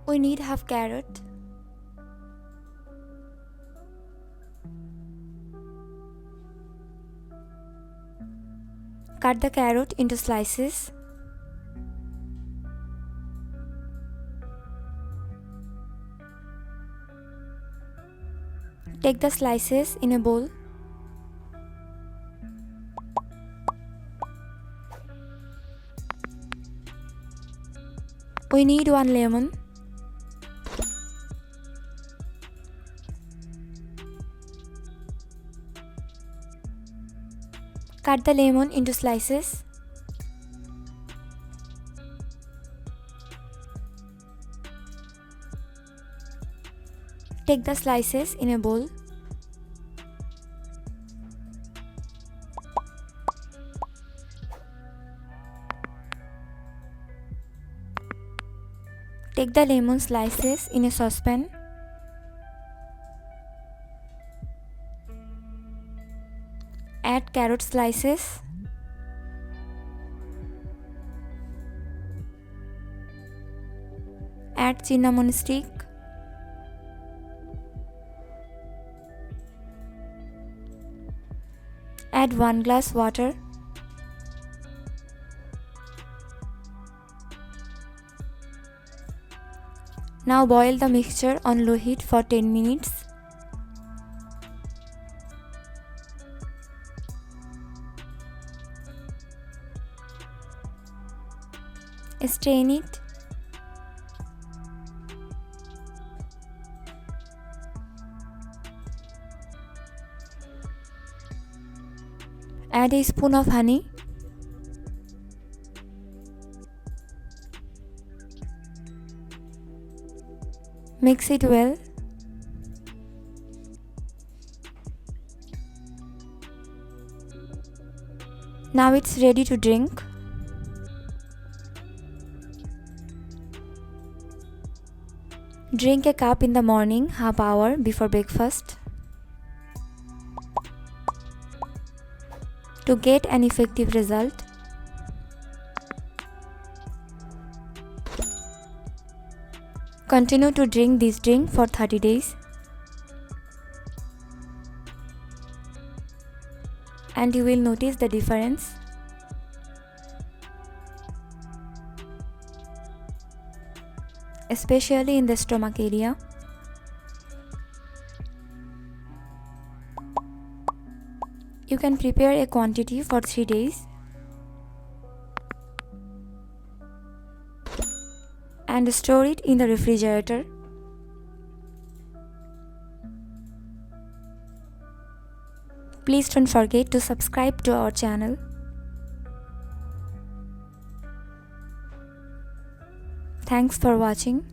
We need half carrot. Cut the carrot into slices. Take the slices in a bowl. We need 1 lemon. Cut the lemon into slices. Take the slices in a bowl. Take the lemon slices in a saucepan. Add carrot slices. Add cinnamon stick. Add 1 glass water. Now boil the mixture on low heat for 10 minutes. Strain it. Add a spoon of honey. Mix it well. Now it's ready to drink. Drink a cup in the morning, half hour before breakfast. To get an effective result, continue to drink this drink for 30 days. And you will notice the difference. Especially in the stomach area. You can prepare a quantity for 3 days and store it in the refrigerator. Please don't forget to subscribe to our channel. Thanks for watching.